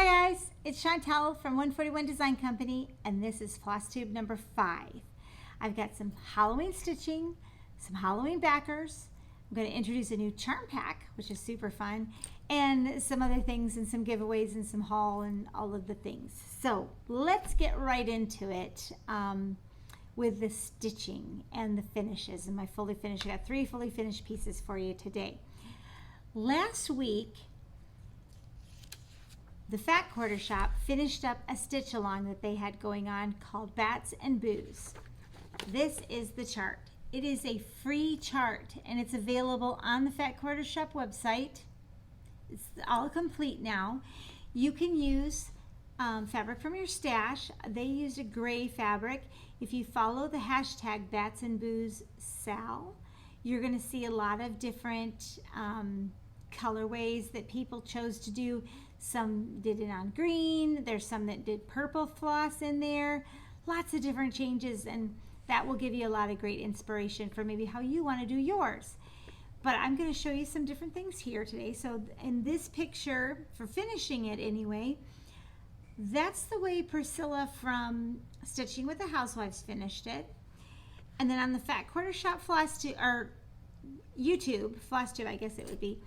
Hi guys, it's Chantelle from 141 Design Company, and this is Flosstube number 5. I've got some Halloween stitching, some Halloween backers. I'm going to introduce a new charm pack, which is super fun, and some other things and some giveaways and some haul and all of the things. So let's get right into it with the stitching and the finishes and my fully finished. I got 3 fully finished pieces for you today. Last week, the Fat Quarter Shop finished up a stitch along that they had going on called Bats and Booze. This is the chart. It is a free chart and it's available on the Fat Quarter Shop website. It's all complete now. You can use fabric from your stash. They used a gray fabric. If you follow the hashtag Bats and Booze Sal, you're going to see a lot of different colorways that people chose to do. Some did it on green, there's some that did purple floss in there, lots of different changes, and that will give you a lot of great inspiration for maybe how you want to do yours. But I'm going to show you some different things here today. So in this picture, for finishing it anyway, that's the way Priscilla from Stitching with the Housewives finished it. And then on the Fat Quarter Shop Flosstube, or YouTube, Flosstube I guess it would be,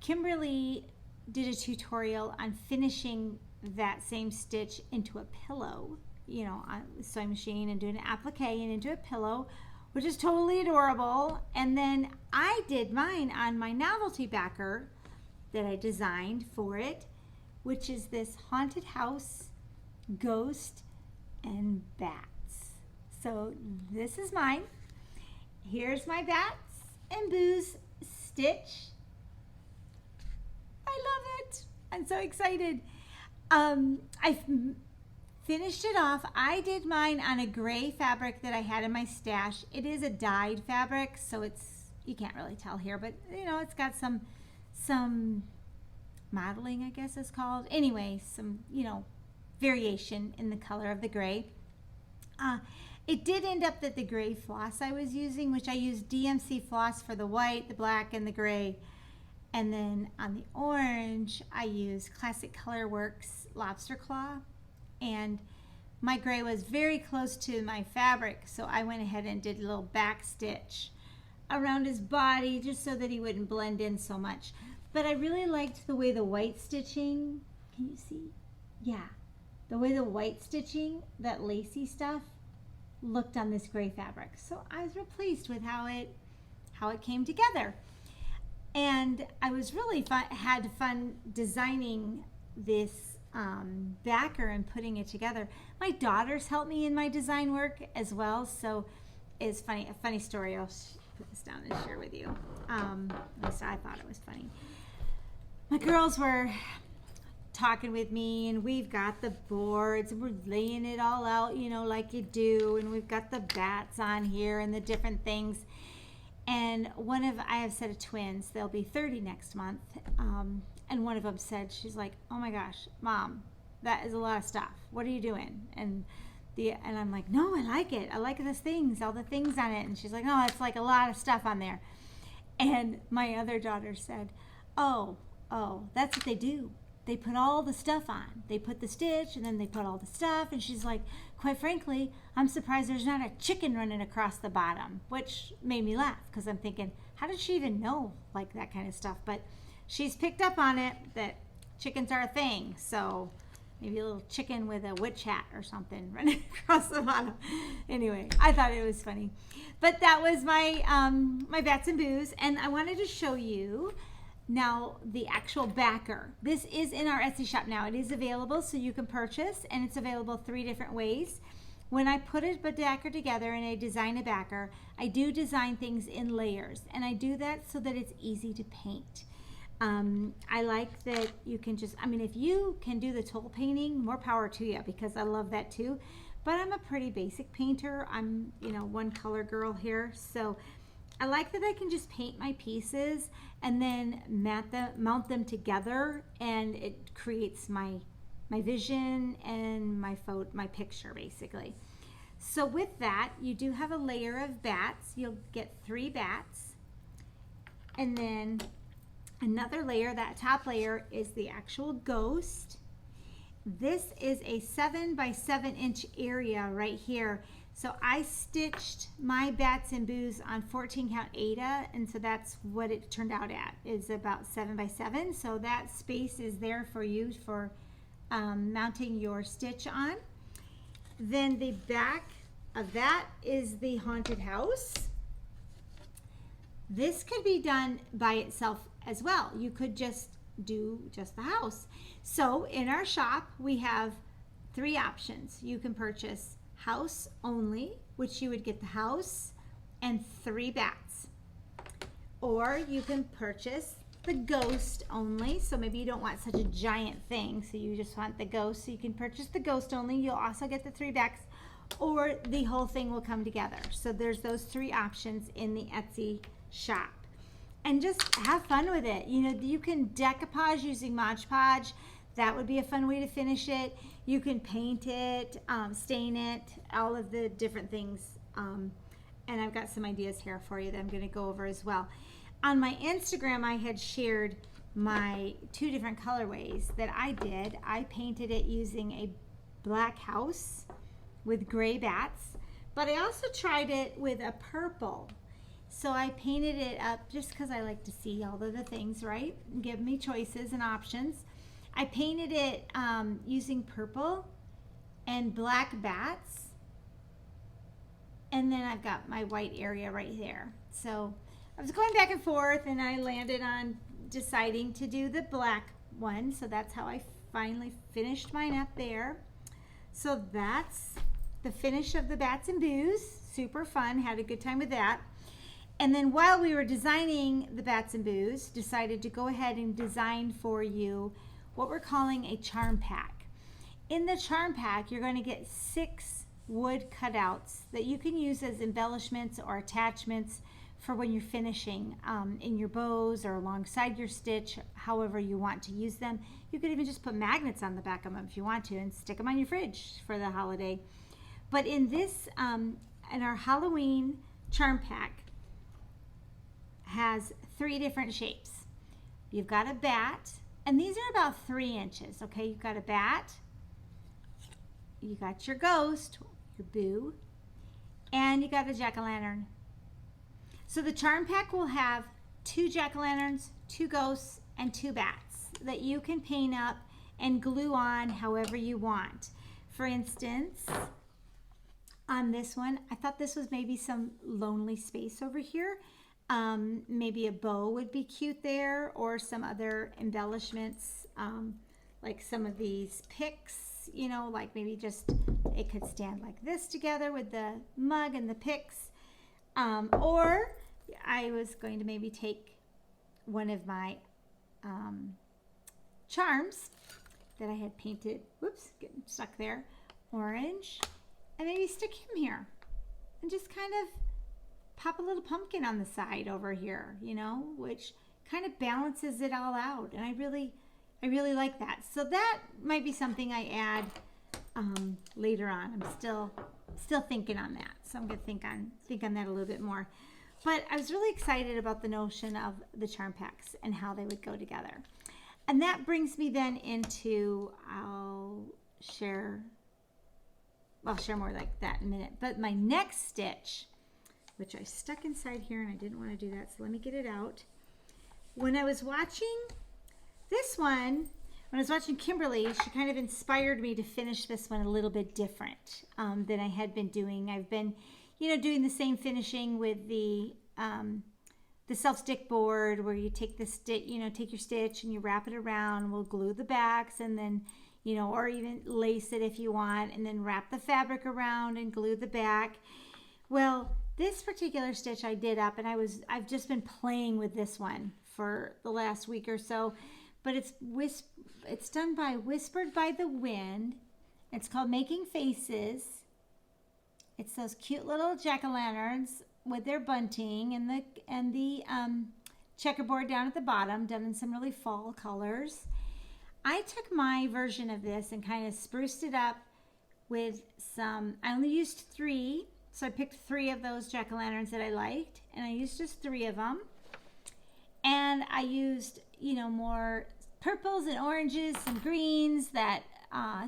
Kimberly did a tutorial on finishing that same stitch into a pillow, you know, on the sewing machine, and doing an applique and into a pillow, which is totally adorable. And then I did mine on my novelty backer that I designed for it, which is this haunted house, ghost, and bats. So this is mine. Here's my Bats and Booze stitch. I love it. I'm so excited. I finished it off. I did mine on a gray fabric that I had in my stash. It is a dyed fabric, so it's, you can't really tell here, but you know, it's got some modeling, I guess it's called. Anyway, some, you know, variation in the color of the gray. It did end up that the gray floss I was using, which I used DMC floss for the white, the black, and the gray. And then on the orange, I used Classic Colorworks Lobster Claw. And my gray was very close to my fabric, so I went ahead and did a little back stitch around his body just so that he wouldn't blend in so much. But I really liked the way the white stitching, can you see? Yeah, the way the white stitching, that lacy stuff, looked on this gray fabric. So I was real pleased with how it came together. And I was really had fun designing this backer and putting it together. My daughters helped me in my design work as well, so it's funny. A funny story. I'll put this down and share with you. At least I thought it was funny. My girls were talking with me, and we've got the boards, and we're laying it all out, you know, like you do, and we've got the bats on here and the different things. And I have a set of twins, they'll be 30 next month, and one of them said, she's like, oh my gosh, Mom, that is a lot of stuff. What are you doing? And I'm like, no, I like it. I like those things, all the things on it. And she's like, no, it's like a lot of stuff on there. And my other daughter said, oh, that's what they do. They put all the stuff on. They put the stitch and then they put all the stuff. And she's like, quite frankly, I'm surprised there's not a chicken running across the bottom, which made me laugh because I'm thinking, how does she even know like that kind of stuff? But she's picked up on it that chickens are a thing. So maybe a little chicken with a witch hat or something running across the bottom. Anyway, I thought it was funny. But that was my, my Bats and Booze. And I wanted to show you now the actual backer. This is in our Etsy shop now. It is available, so you can purchase, and it's available 3 different ways. When I put a backer together and I design a backer, I do design things in layers, and I do that so that it's easy to paint. I like that you can just, I mean, if you can do the tool painting, more power to you, because I love that too. But I'm a pretty basic painter. I'm, you know, one color girl here, so I like that I can just paint my pieces and then mount them together, and it creates my vision and my picture basically. So with that, you do have a layer of bats. You'll get 3 bats, and then Another layer, that top layer, is the actual ghost. This is a 7 by 7 inch area right here. So I stitched my bats and boos on 14 count Aida, and so that's what it turned out at, is about 7 by 7. So that space is there for you for mounting your stitch on. Then the back of that is the haunted house. This could be done by itself as well. You could just do just the house. So in our shop, we have 3 options. You can purchase house only, which you would get the house and 3 bats. Or you can purchase the ghost only. So maybe you don't want such a giant thing, so you just want the ghost. So you can purchase the ghost only. You'll also get the 3 bats, or the whole thing will come together. So there's those 3 options in the Etsy shop. And just have fun with it. You know, you can decoupage using Mod Podge. That would be a fun way to finish it. You can paint it, stain it, all of the different things. And I've got some ideas here for you that I'm going to go over as well. On my Instagram, I had shared my 2 different colorways that I did. I painted it using a black house with gray bats, but I also tried it with a purple. So I painted it up just because I like to see all of the things, right? Give me choices and options. I painted it using purple and black bats. And then I've got my white area right there. So I was going back and forth, and I landed on deciding to do the black one. So that's how I finally finished mine up there. So that's the finish of the bats and boos. Super fun. Had a good time with that. And then while we were designing the bats and boos, decided to go ahead and design for you what we're calling a charm pack. In the charm pack, you're going to get 6 wood cutouts that you can use as embellishments or attachments for when you're finishing in your bows or alongside your stitch, however you want to use them. You could even just put magnets on the back of them if you want to and stick them on your fridge for the holiday. But in this, in our Halloween charm pack, has 3 different shapes. You've got a bat, and these are about 3 inches, okay? You've got a bat, you got your ghost, your boo, and you got a jack-o'-lantern. So the charm pack will have 2 jack-o'-lanterns, 2 ghosts, and 2 bats that you can paint up and glue on however you want. For instance, on this one, I thought this was maybe some lonely space over here. Maybe a bow would be cute there, or some other embellishments, like some of these picks, you know, like maybe just it could stand like this together with the mug and the picks. Or I was going to maybe take one of my charms that I had painted, whoops, getting stuck there, orange, and maybe stick him here and just kind of pop a little pumpkin on the side over here, you know, which kind of balances it all out. And I really like that. So that might be something I add later on. I'm still thinking on that. So I'm going to think on that a little bit more. But I was really excited about the notion of the charm packs and how they would go together. And that brings me then into, I'll share more like that in a minute. But my next stitch, which I stuck inside here and I didn't want to do that, so let me get it out. When I was watching this one, when I was watching Kimberly, she kind of inspired me to finish this one a little bit different than I had been doing. I've been, you know, doing the same finishing with the self-stick board, where you take the stitch, you know, take your stitch and you wrap it around. We'll glue the backs and then, you know, or even lace it if you want, and then wrap the fabric around and glue the back. Well, this particular stitch I did up, and I've just been playing with this one for the last week or so, but it's done by Whispered by the Wind. It's called Making Faces. It's those cute little jack-o'-lanterns with their bunting and the checkerboard down at the bottom, done in some really fall colors. I took my version of this and kind of spruced it up with some, I only used 3, so I picked 3 of those jack-o'-lanterns that I liked, and I used just 3 of them. And I used more purples and oranges, some greens, that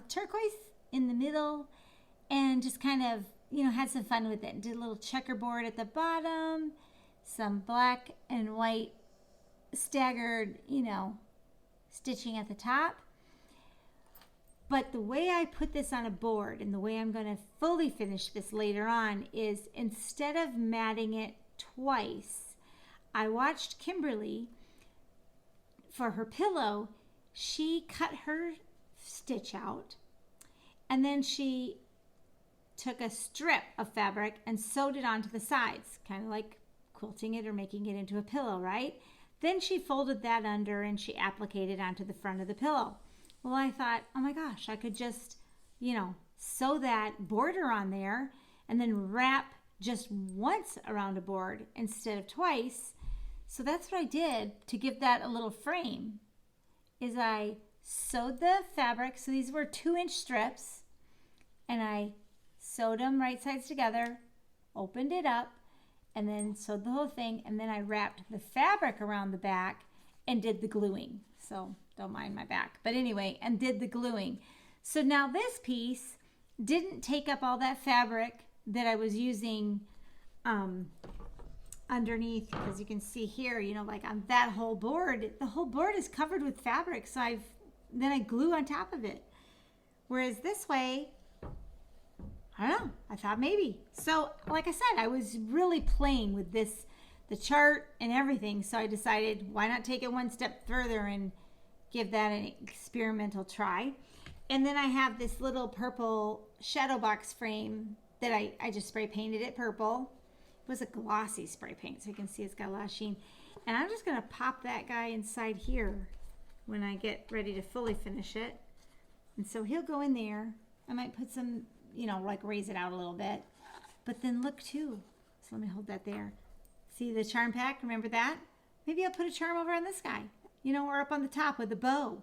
turquoise in the middle, and just kind of, had some fun with it. Did a little checkerboard at the bottom, some black and white staggered, stitching at the top. But the way I put this on a board and the way I'm going to fully finish this later on is, instead of matting it twice, I watched Kimberly for her pillow. She cut her stitch out, and then she took a strip of fabric and sewed it onto the sides, kind of like quilting it or making it into a pillow, right? Then she folded that under and she appliqued it onto the front of the pillow. Well, I thought, oh my gosh, I could just, sew that border on there and then wrap just once around a board instead of twice. So that's what I did to give that a little frame, is I sewed the fabric. So these were 2-inch strips, and I sewed them right sides together, opened it up, and then sewed the whole thing, and then I wrapped the fabric around the back and did the gluing. So don't mind my back. But anyway, and did the gluing. So now this piece didn't take up all that fabric that I was using underneath, because you can see here, like on that whole board, the whole board is covered with fabric. So then I glue on top of it. Whereas this way, I don't know, I thought maybe. So like I said, I was really playing with this, the chart and everything. So I decided, why not take it one step further and give that an experimental try. And then I have this little purple shadow box frame that I just spray painted it purple. It was a glossy spray paint, so you can see it's got a lot of sheen. And I'm just going to pop that guy inside here when I get ready to fully finish it. And so he'll go in there. I might put some, like raise it out a little bit. But then look too. So let me hold that there. See the charm pack? Remember that? Maybe I'll put a charm over on this guy, or up on the top with a bow.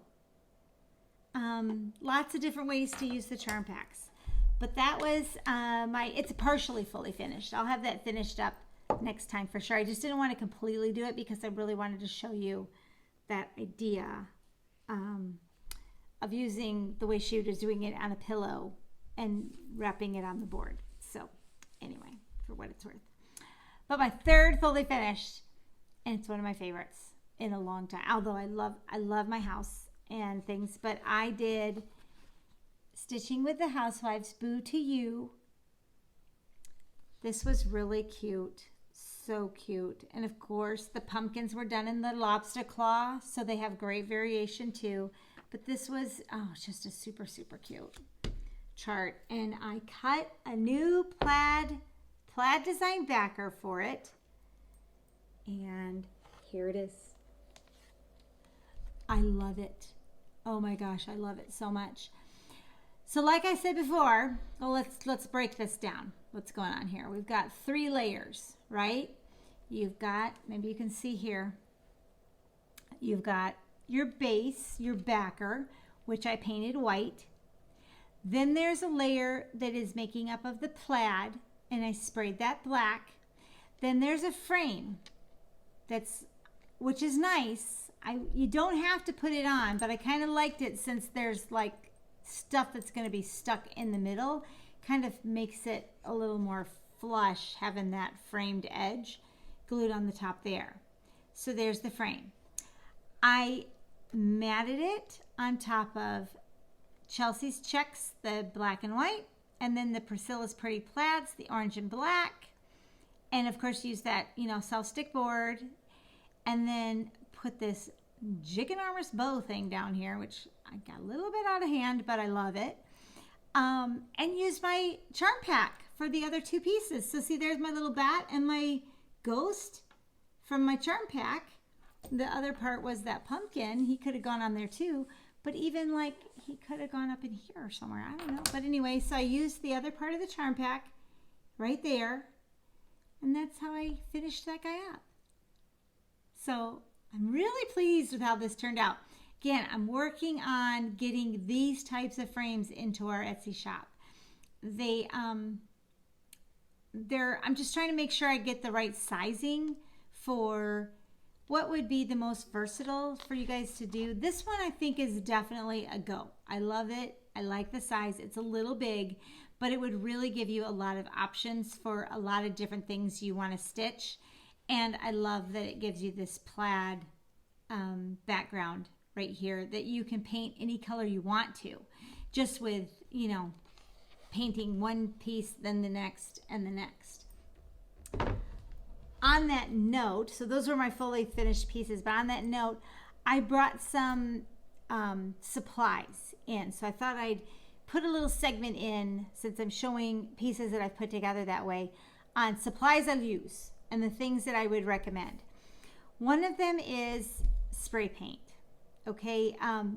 Lots of different ways to use the charm packs. But that was it's partially fully finished. I'll have that finished up next time for sure. I just didn't want to completely do it because I really wanted to show you that idea of using the way she was doing it on a pillow and wrapping it on the board. So anyway, for what it's worth. But my third fully finished, and it's one of my favorites in a long time. Although I love my house and things, but I did Stitching with the Housewives, Boo to You. This was really cute. So cute. And of course, the pumpkins were done in the lobster claw, so they have great variation too. But this was, just a super, super cute chart. And I cut a new plaid design backer for it. And here it is. I love it. Oh my gosh, I love it so much. So like I said before, well, let's break this down. What's going on here? We've got 3 layers, right? You've got, maybe you can see here, you've got your base, your backer, which I painted white. Then there's a layer that is making up of the plaid, and I sprayed that black. Then there's a frame which is nice. You don't have to put it on, but I kind of liked it since there's like stuff that's going to be stuck in the middle. Kind of makes it a little more flush, having that framed edge glued on the top there. So there's the frame. I matted it on top of Chelsea's checks, the black and white, and then the Priscilla's Pretty Plaids, the orange and black, and of course use that, self-stick board, and then put this giganormous bow thing down here, which I got a little bit out of hand, but I love it, and use my charm pack for the other 2 pieces. So see, there's my little bat and my ghost from my charm pack. The other part was that pumpkin. He could have gone on there too, but even like he could have gone up in here somewhere. I don't know. But anyway, so I used the other part of the charm pack right there, and that's how I finished that guy up. So I'm really pleased with how this turned out. Again, I'm working on getting these types of frames into our Etsy shop. I'm just trying to make sure I get the right sizing for what would be the most versatile for you guys to do? This one I think is definitely a go. I love it. I like the size. It's a little big, but it would really give you a lot of options for a lot of different things you want to stitch. And I love that it gives you this plaid background right here that you can paint any color you want to, just with, you know, painting one piece, then the next, and the next. On that note, so those were my fully finished pieces, but on that note, I brought some supplies in. So I thought I'd put a little segment in, since I'm showing pieces that I've put together that way, on supplies I'll use and the things that I would recommend. One of them is spray paint. Okay,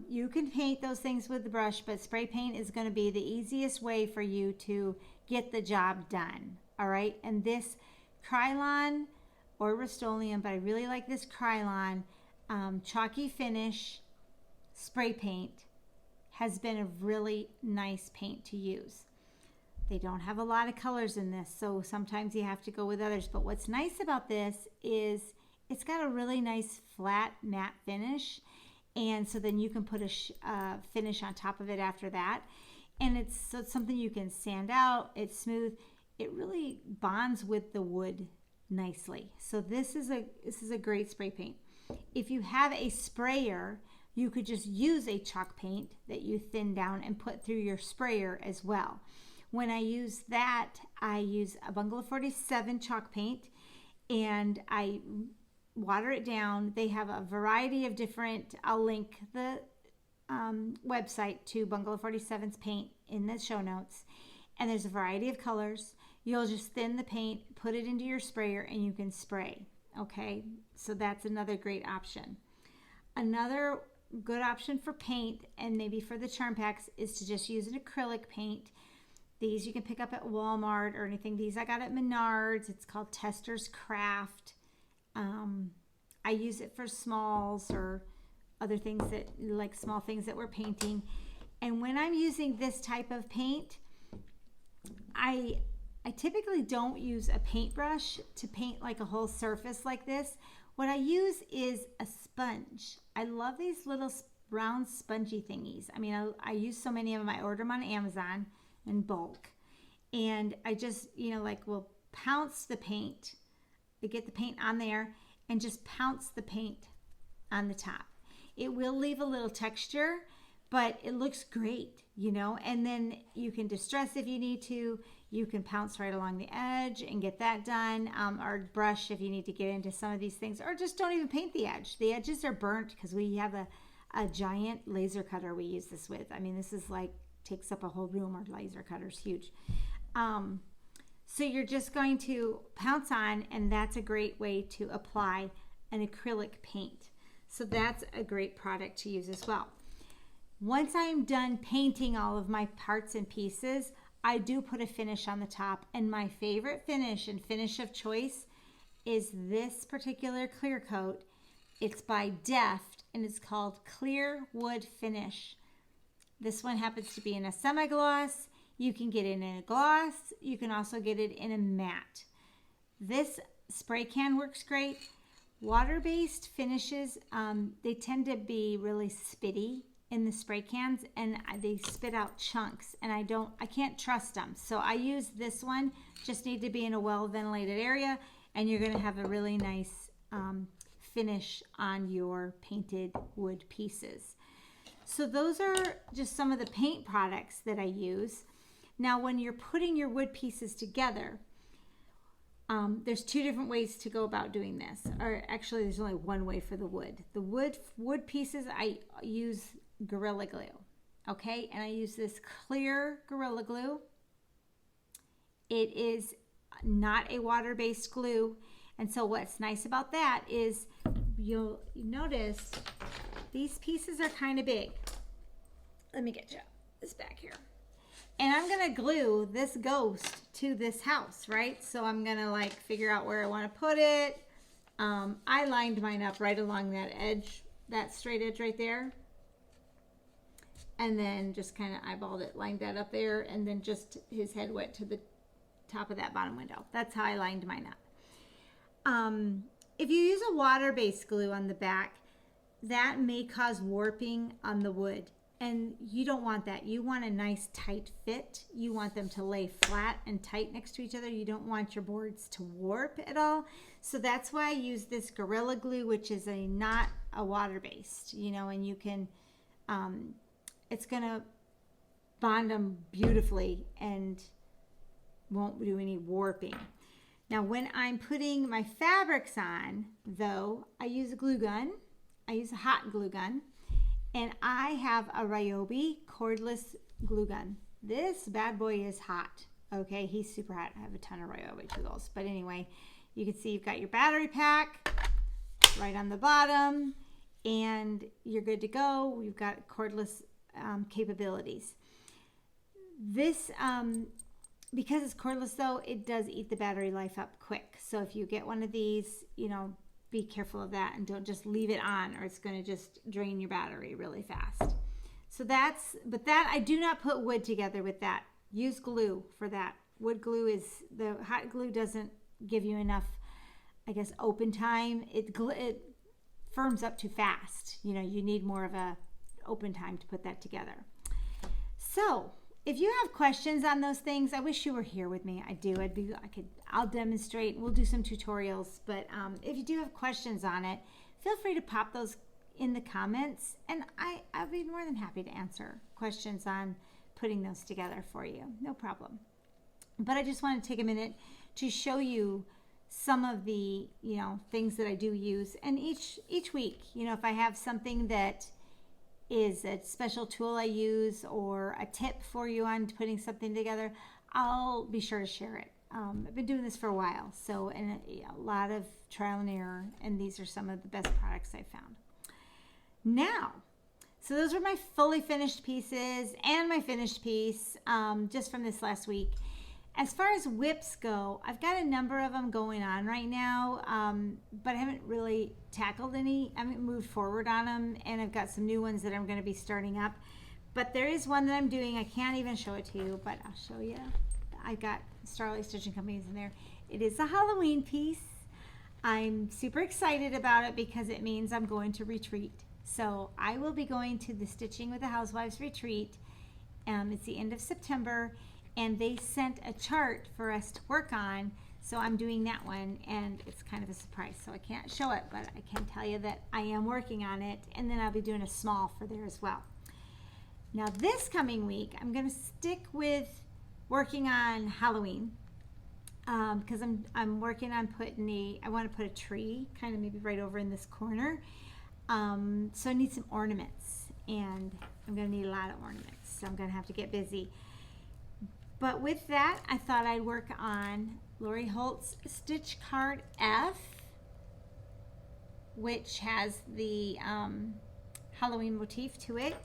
you can paint those things with the brush, but spray paint is going to be the easiest way for you to get the job done. All right, and this Krylon or Rust-Oleum, but I really like this Krylon chalky finish spray paint has been a really nice paint to use. They don't have a lot of colors in this, so sometimes you have to go with others. But what's nice about this is it's got a really nice flat matte finish, and so then you can put a finish on top of it after that. And it's something you can sand out. It's smooth. It really bonds with the wood nicely. So this is a great spray paint. If you have a sprayer, you could just use a chalk paint that you thin down and put through your sprayer as well. When I use that, I use a Bungalow 47 chalk paint, and I water it down. They have a variety of different, I'll link the website to Bungalow 47's paint in the show notes, and there's a variety of colors. You'll just thin the paint, put it into your sprayer, and you can spray. Okay, so that's another great option. Another good option for paint, and maybe for the charm packs, is to just use an acrylic paint. These you can pick up at Walmart or anything. These I got at Menards. It's called Tester's Craft. I use it for smalls or other things that, like small things that we're painting. And when I'm using this type of paint, I typically don't use a paintbrush to paint like a whole surface like this. What I use is a sponge. I love these little round spongy thingies. I mean, I use so many of them. I order them on Amazon in bulk. And I just, like will pounce the paint. I get the paint on there and just pounce the paint on the top. It will leave a little texture, but it looks great, and then you can distress if you need to. You can pounce right along the edge and get that done, or brush if you need to get into some of these things, or just don't even paint the edge. The edges are burnt because we have a giant laser cutter we use this with. I mean, this is like, takes up a whole room. Our laser cutter's huge. So you're just going to pounce on, and that's a great way to apply an acrylic paint. So that's a great product to use as well. Once I'm done painting all of my parts and pieces, I do put a finish on the top, and my favorite finish and finish of choice is this particular clear coat. It's by Deft, and it's called Clear Wood Finish. This one happens to be in a semi-gloss. You can get it in a gloss. You can also get it in a matte. This spray can works great. Water-based finishes, they tend to be really spitty in the spray cans, and they spit out chunks, and I can't trust them. So I use this one. Just need to be in a well-ventilated area, and you're going to have a really nice finish on your painted wood pieces. So those are just some of the paint products that I use. Now, when you're putting your wood pieces together, there's two different ways to go about doing this. Or actually, there's only one way for the wood. The wood pieces, I use Gorilla Glue. Okay, and I use this clear Gorilla Glue. It is not a water-based glue. And so what's nice about that is you'll notice these pieces are kind of big. Let me get you this back here. And I'm going to glue this ghost to this house, right? So I'm going to figure out where I want to put it. I lined mine up right along that edge, that straight edge right there. And then just kind of eyeballed it, lined that up there, and then just his head went to the top of that bottom window. That's how I lined mine up. if you use a water-based glue on the back, that may cause warping on the wood. And you don't want that. You want a nice tight fit. You want them to lay flat and tight next to each other. You don't want your boards to warp at all. So that's why I use this Gorilla Glue, which is not a water-based, and you can, it's gonna bond them beautifully and won't do any warping. Now, when I'm putting my fabrics on, though, I use a glue gun. I use a hot glue gun. And I have a Ryobi cordless glue gun. This bad boy is hot. Okay, he's super hot. I have a ton of Ryobi tools. But anyway, you can see you've got your battery pack right on the bottom. And you're good to go. We've got cordless capabilities. This, because it's cordless though, it does eat the battery life up quick. So if you get one of these, be careful of that and don't just leave it on or it's going to just drain your battery really fast. So but I do not put wood together with that. Use glue for that. Wood glue the hot glue doesn't give you enough, I guess, open time. It firms up too fast. You need more of a open time to put that together. So if you have questions on those things, I wish you were here with me. I do. I'll demonstrate. We'll do some tutorials. But if you do have questions on it, feel free to pop those in the comments, and I'll be more than happy to answer questions on putting those together for you. No problem. But I just want to take a minute to show you some of the things that I do use, and each week, if I have something that is a special tool I use or a tip for you on putting something together, I'll be sure to share it. I've been doing this for a while, and a lot of trial and error, and these are some of the best products I've found. Now, so those were my fully finished pieces and my finished piece just from this last week. As far as whips go, I've got a number of them going on right now, but I haven't really tackled any. I haven't moved forward on them, and I've got some new ones that I'm going to be starting up. But there is one that I'm doing. I can't even show it to you, but I'll show you. I've got Starlight Stitching Companies in there. It is a Halloween piece. I'm super excited about it because it means I'm going to retreat. So I will be going to the Stitching with the Housewives retreat. It's the end of September. And they sent a chart for us to work on, so I'm doing that one, and it's kind of a surprise, so I can't show it, but I can tell you that I am working on it, and then I'll be doing a small for there as well. Now this coming week, I'm going to stick with working on Halloween, because I'm working on I want to put a tree, kind of maybe right over in this corner, so I need some ornaments, and I'm going to need a lot of ornaments, so I'm going to have to get busy. But with that, I thought I'd work on Lori Holt's Stitch Card F, which has the Halloween motif to it.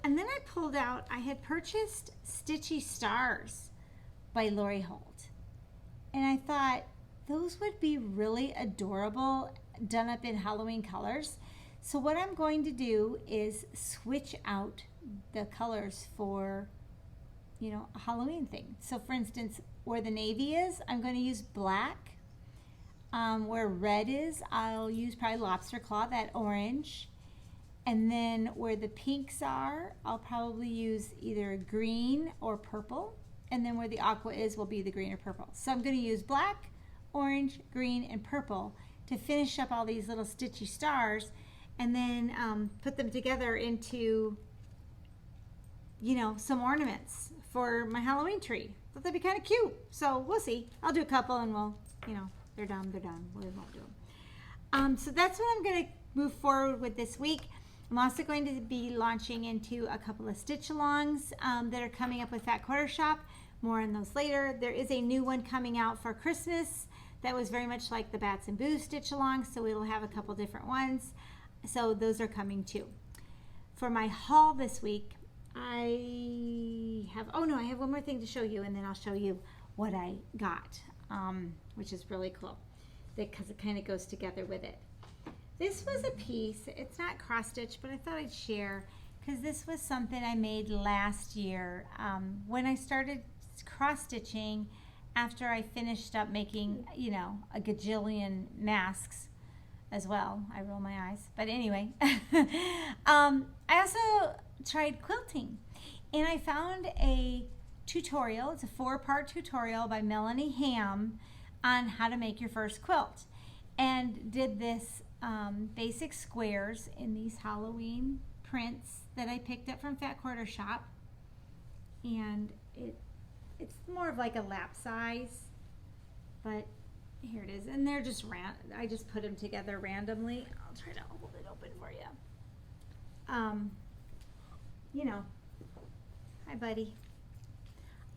And then I pulled out, I had purchased Stitchy Stars by Lori Holt. And I thought those would be really adorable done up in Halloween colors. So what I'm going to do is switch out the colors for a Halloween thing. So for instance, where the navy is, I'm going to use black. Where red is, I'll use probably lobster claw, that orange. And then where the pinks are, I'll probably use either green or purple. And then where the aqua is will be the green or purple. So I'm going to use black, orange, green, and purple to finish up all these little stitchy stars, and then put them together into some ornaments for my Halloween tree. Thought that'd be kind of cute. So we'll see. I'll do a couple, and we'll, they're done. We won't do them. So that's what I'm going to move forward with this week. I'm also going to be launching into a couple of stitch-alongs that are coming up with Fat Quarter Shop. More on those later. There is a new one coming out for Christmas that was very much like the Bats and Booze stitch-along, so we'll have a couple different ones. So those are coming too. For my haul this week, I have one more thing to show you, and then I'll show you what I got, which is really cool because it kind of goes together with it. This was a piece, it's not cross stitch, but I thought I'd share because this was something I made last year when I started cross stitching after I finished up making, you know, a gajillion masks as well. I roll my eyes. But anyway, I also tried quilting. And I found a tutorial. It's a 4-part tutorial by Melanie Ham on how to make your first quilt. And did this basic squares in these Halloween prints that I picked up from Fat Quarter Shop. And it's more of like a lap size, but here it is. And they're just I just put them together randomly. I'll try to hold it open for you. You know, hi buddy.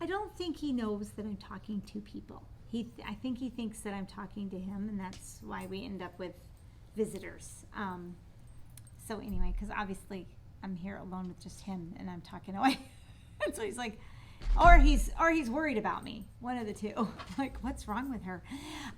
I don't think he knows that I'm talking to people. I think he thinks that I'm talking to him, and that's why we end up with visitors. So anyway, because obviously I'm here alone with just him, and I'm talking away. And so he's like, or he's worried about me. One of the two. Like, what's wrong with her?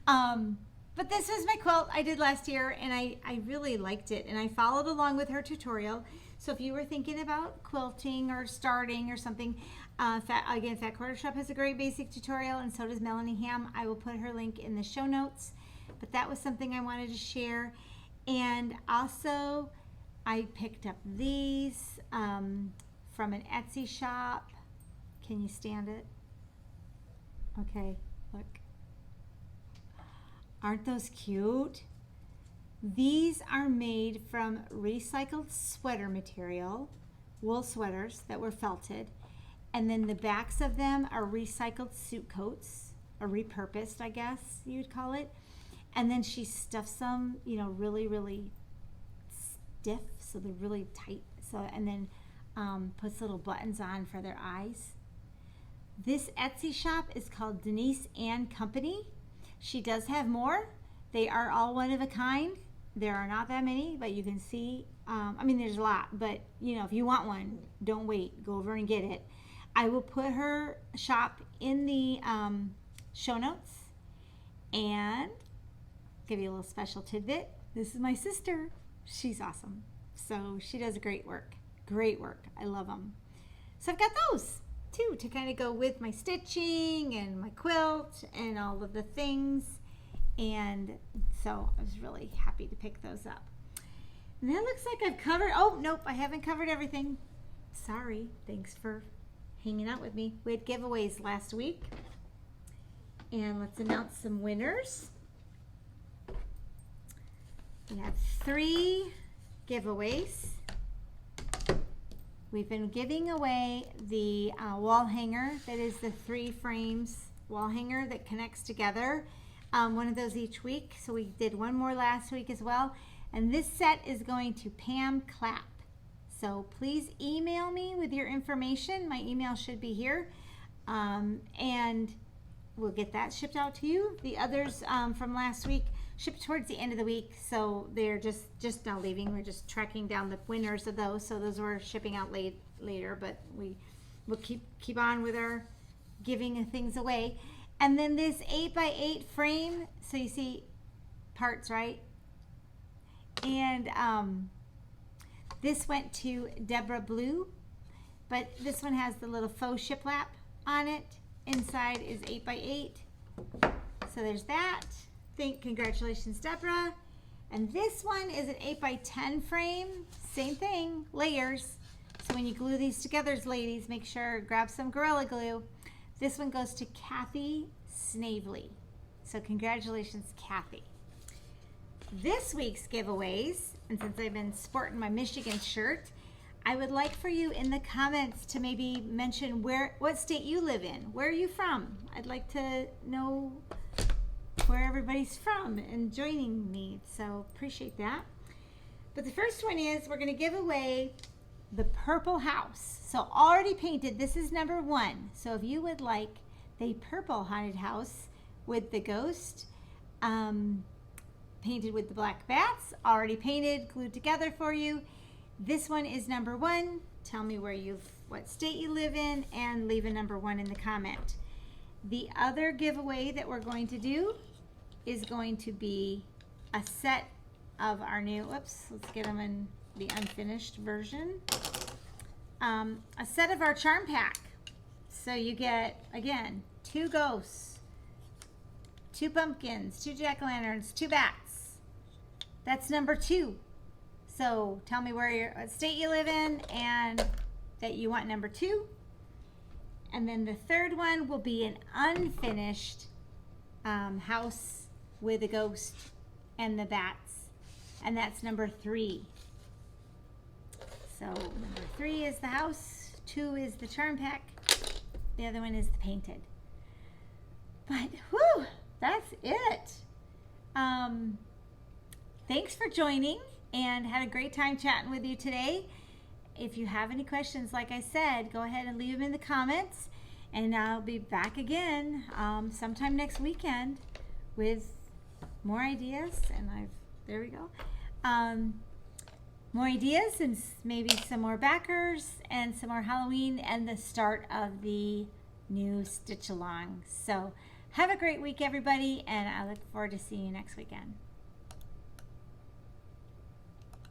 But this was my quilt I did last year, and I really liked it, and I followed along with her tutorial. So if you were thinking about quilting or starting or something, Fat Quarter Shop has a great basic tutorial, and so does Melanie Ham. I will put her link in the show notes. But that was something I wanted to share. And also, I picked up these from an Etsy shop. Can you stand it? Okay, look. Aren't those cute? These are made from recycled sweater material, wool sweaters that were felted, and then the backs of them are recycled suit coats, or repurposed, I guess you'd call it. And then she stuffs them, you know, really, really stiff, so they're really tight. So, and then puts little buttons on for their eyes. This Etsy shop is called Denise and Company. She does have more. They are all one of a kind. There are not that many, but you can see, I mean, there's a lot, but you know, if you want one, don't wait, go over and get it. I will put her shop in the show notes, and give you a little special tidbit. This is my sister. She's awesome. So she does great work. Great work. I love them. So I've got those too to kind of go with my stitching and my quilt and all of the things. And so I was really happy to pick those up. And that looks like I've covered, oh, nope, I haven't covered everything. Sorry. Thanks for hanging out with me. We had giveaways last week. And let's announce some winners. We have 3 giveaways. We've been giving away the wall hanger that is the 3 frames wall hanger that connects together. One of those each week. So we did one more last week as well. And this set is going to Pam Clapp. So please email me with your information. My email should be here. And we'll get that shipped out to you. The others from last week shipped towards the end of the week, so they're just now leaving. We're just tracking down the winners of those, so those were shipping out later, but we'll keep on with our giving things away. And then this 8x8 frame, so you see parts, right? And this went to Deborah Blue, but this one has the little faux shiplap on it. Inside is 8x8, so there's that. Congratulations, Deborah. And this one is an 8x10 frame. Same thing, layers. So when you glue these together, ladies, make sure grab some Gorilla Glue. This one goes to Kathy Snavely. So congratulations, Kathy. This week's giveaways, and since I've been sporting my Michigan shirt, I would like for you in the comments to maybe mention what state you live in. Where are you from? I'd like to know where everybody's from and joining me, so appreciate that. But the first one is we're going to give away the purple house. So already painted, this is number 1. So if you would like the purple haunted house with the ghost, painted with the black bats, already painted, glued together for you. This one is number 1. Tell me what state you live in, and leave a number 1 in the comment. The other giveaway that we're going to do is going to be a set of our new, let's get them in the unfinished version. A set of our charm pack. So you get, again, 2 ghosts, 2 pumpkins, 2 jack-o'-lanterns, 2 bats. That's number 2. So tell me what state you live in and that you want number 2. And then the third one will be an unfinished house with a ghost and the bats. And that's number 3. So number 3 is the house, 2 is the charm pack, the other one is the painted. But whew, that's it. Thanks for joining, and had a great time chatting with you today. If you have any questions, like I said, go ahead and leave them in the comments, and I'll be back again sometime next weekend with more ideas. And there we go. More ideas and maybe some more backers and some more Halloween and the start of the new Stitch Along. So have a great week, everybody, and I look forward to seeing you next weekend.